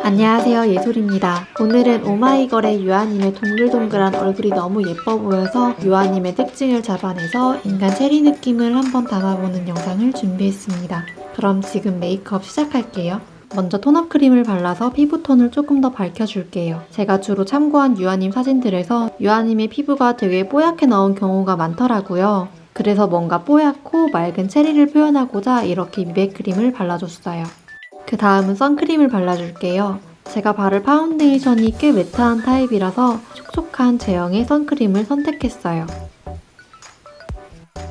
안녕하세요, 예솔입니다. 오늘은 오마이걸의 유아님의 동글동글한 얼굴이 너무 예뻐 보여서 유아님의 특징을 잡아내서 인간 체리 느낌을 한번 담아보는 영상을 준비했습니다. 그럼 지금 메이크업 시작할게요. 먼저 톤업 크림을 발라서 피부톤을 조금 더 밝혀줄게요. 제가 주로 참고한 유아님 사진들에서 유아님의 피부가 되게 뽀얗게 나온 경우가 많더라고요. 그래서 뭔가 뽀얗고 맑은 체리를 표현하고자 이렇게 미백 크림을 발라줬어요. 그 다음은 선크림을 발라줄게요. 제가 바를 파운데이션이 꽤 매트한 타입이라서 촉촉한 제형의 선크림을 선택했어요.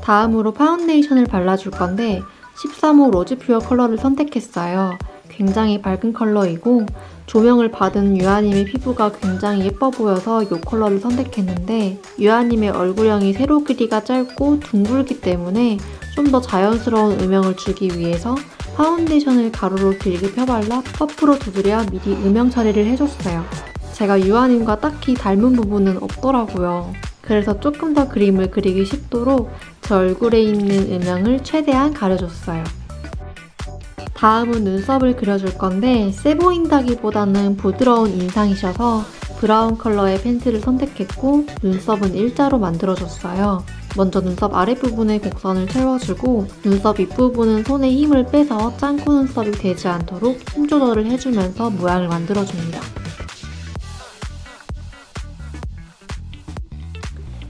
다음으로 파운데이션을 발라줄 건데 13호 로즈 퓨어 컬러를 선택했어요. 굉장히 밝은 컬러이고 조명을 받은 유아님의 피부가 굉장히 예뻐 보여서 이 컬러를 선택했는데 유아님의 얼굴형이 세로 길이가 짧고 둥글기 때문에 좀 더 자연스러운 음영을 주기 위해서 파운데이션을 가로로 길게 펴발라 퍼프로 두드려 미리 음영 처리를 해줬어요. 제가 유아님과 딱히 닮은 부분은 없더라고요. 그래서 조금 더 그림을 그리기 쉽도록 제 얼굴에 있는 음영을 최대한 가려줬어요. 다음은 눈썹을 그려줄 건데 세 보인다기보다는 부드러운 인상이셔서 브라운 컬러의 펜슬을 선택했고 눈썹은 일자로 만들어줬어요. 먼저 눈썹 아랫부분에 곡선을 채워주고 눈썹 윗부분은 손에 힘을 빼서 짱구 눈썹이 되지 않도록 힘 조절을 해주면서 모양을 만들어줍니다.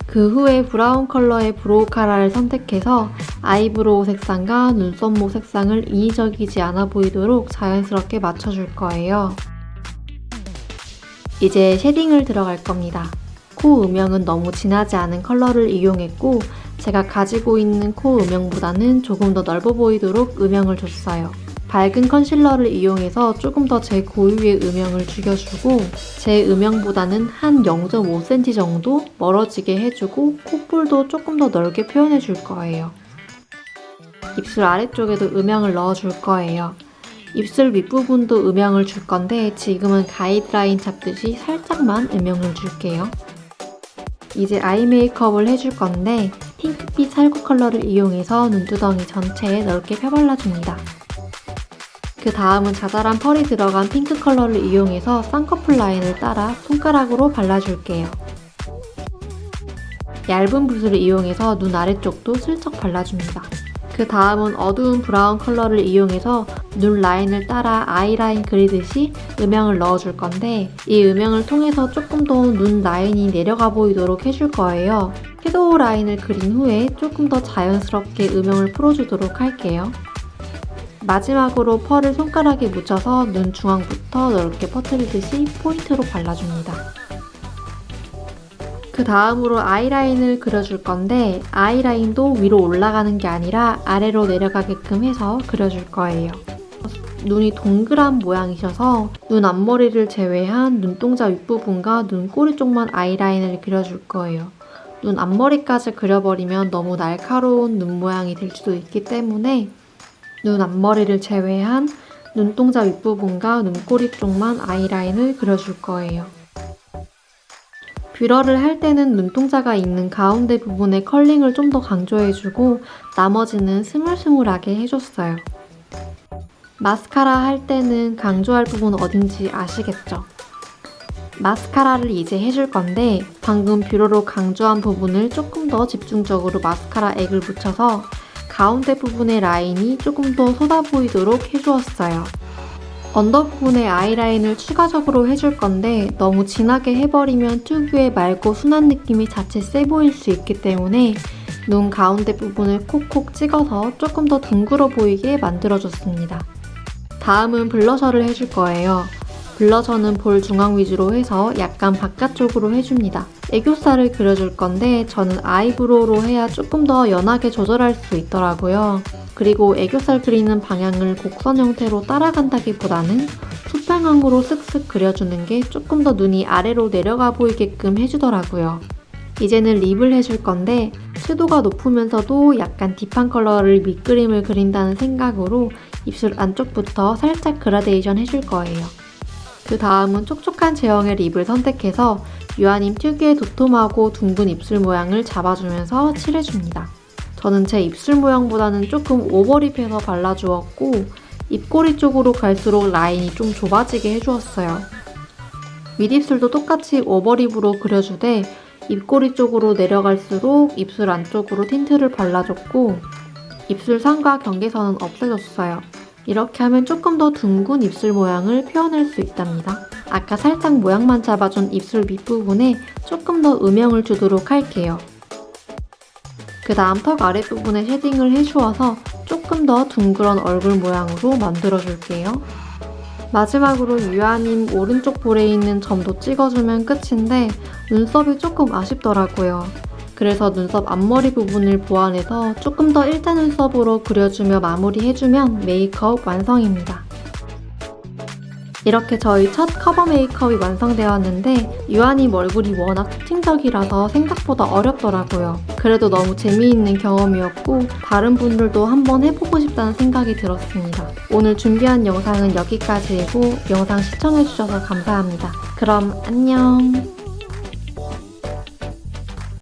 그 후에 브라운 컬러의 브로우 카라를 선택해서 아이브로우 색상과 눈썹목 색상을 인위적이지 않아 보이도록 자연스럽게 맞춰줄 거예요. 이제 쉐딩을 들어갈 겁니다. 코 음영은 너무 진하지 않은 컬러를 이용했고 제가 가지고 있는 코 음영보다는 조금 더 넓어 보이도록 음영을 줬어요. 밝은 컨실러를 이용해서 조금 더 제 고유의 음영을 죽여주고 제 음영보다는 한 0.5cm 정도 멀어지게 해주고 콧볼도 조금 더 넓게 표현해줄 거예요. 입술 아래쪽에도 음영을 넣어줄 거예요. 입술 윗부분도 음영을 줄 건데 지금은 가이드라인 잡듯이 살짝만 음영을 줄게요. 이제 아이 메이크업을 해줄 건데 핑크빛 살구 컬러를 이용해서 눈두덩이 전체에 넓게 펴발라줍니다. 그 다음은 자잘한 펄이 들어간 핑크 컬러를 이용해서 쌍꺼풀 라인을 따라 손가락으로 발라줄게요. 얇은 붓을 이용해서 눈 아래쪽도 슬쩍 발라줍니다. 그 다음은 어두운 브라운 컬러를 이용해서 눈 라인을 따라 아이라인 그리듯이 음영을 넣어줄 건데 이 음영을 통해서 조금 더 눈 라인이 내려가 보이도록 해줄 거예요. 섀도우 라인을 그린 후에 조금 더 자연스럽게 음영을 풀어주도록 할게요. 마지막으로 펄을 손가락에 묻혀서 눈 중앙부터 넓게 퍼뜨리듯이 포인트로 발라줍니다. 그 다음으로 아이라인을 그려줄 건데 아이라인도 위로 올라가는 게 아니라 아래로 내려가게끔 해서 그려줄 거예요. 눈이 동그란 모양이셔서 눈 앞머리를 제외한 눈동자 윗부분과 눈꼬리 쪽만 아이라인을 그려줄 거예요. 눈 앞머리까지 그려버리면 너무 날카로운 눈 모양이 될 수도 있기 때문에 눈 앞머리를 제외한 눈동자 윗부분과 눈꼬리 쪽만 아이라인을 그려줄 거예요. 뷰러를 할 때는 눈동자가 있는 가운데 부분에 컬링을 좀 더 강조해주고 나머지는 스물스물하게 해줬어요. 마스카라 할 때는 강조할 부분 어딘지 아시겠죠? 마스카라를 이제 해줄 건데 방금 뷰러로 강조한 부분을 조금 더 집중적으로 마스카라 액을 묻혀서 가운데 부분의 라인이 조금 더 쏟아 보이도록 해주었어요. 언더 부분에 아이라인을 추가적으로 해줄 건데 너무 진하게 해버리면 특유의 맑고 순한 느낌이 자체 세 보일 수 있기 때문에 눈 가운데 부분을 콕콕 찍어서 조금 더 둥글어 보이게 만들어줬습니다. 다음은 블러셔를 해줄 거예요. 블러셔는 볼 중앙 위주로 해서 약간 바깥쪽으로 해줍니다. 애교살을 그려줄 건데 저는 아이브로우로 해야 조금 더 연하게 조절할 수 있더라고요. 그리고 애교살 그리는 방향을 곡선 형태로 따라간다기보다는 수평형으로 쓱쓱 그려주는 게 조금 더 눈이 아래로 내려가 보이게끔 해주더라고요. 이제는 립을 해줄 건데 채도가 높으면서도 약간 딥한 컬러를 밑그림을 그린다는 생각으로 입술 안쪽부터 살짝 그라데이션 해줄 거예요. 그 다음은 촉촉한 제형의 립을 선택해서 유아님 특유의 도톰하고 둥근 입술 모양을 잡아주면서 칠해줍니다. 저는 제 입술 모양보다는 조금 오버립해서 발라주었고 입꼬리 쪽으로 갈수록 라인이 좀 좁아지게 해주었어요. 윗입술도 똑같이 오버립으로 그려주되 입꼬리 쪽으로 내려갈수록 입술 안쪽으로 틴트를 발라줬고 입술 상과 경계선은 없애줬어요. 이렇게 하면 조금 더 둥근 입술 모양을 표현할 수 있답니다. 아까 살짝 모양만 잡아준 입술 밑부분에 조금 더 음영을 주도록 할게요. 그 다음 턱 아랫부분에 쉐딩을 해주어서 조금 더 둥그런 얼굴 모양으로 만들어줄게요. 마지막으로 유아님 오른쪽 볼에 있는 점도 찍어주면 끝인데 눈썹이 조금 아쉽더라고요. 그래서 눈썹 앞머리 부분을 보완해서 조금 더 일자 눈썹으로 그려주며 마무리해주면 메이크업 완성입니다. 이렇게 저희 첫 커버 메이크업이 완성되었는데 유아님 얼굴이 워낙 특징적이라서 생각보다 어렵더라고요. 그래도 너무 재미있는 경험이었고 다른 분들도 한번 해보고 싶다는 생각이 들었습니다. 오늘 준비한 영상은 여기까지이고 영상 시청해주셔서 감사합니다. 그럼 안녕!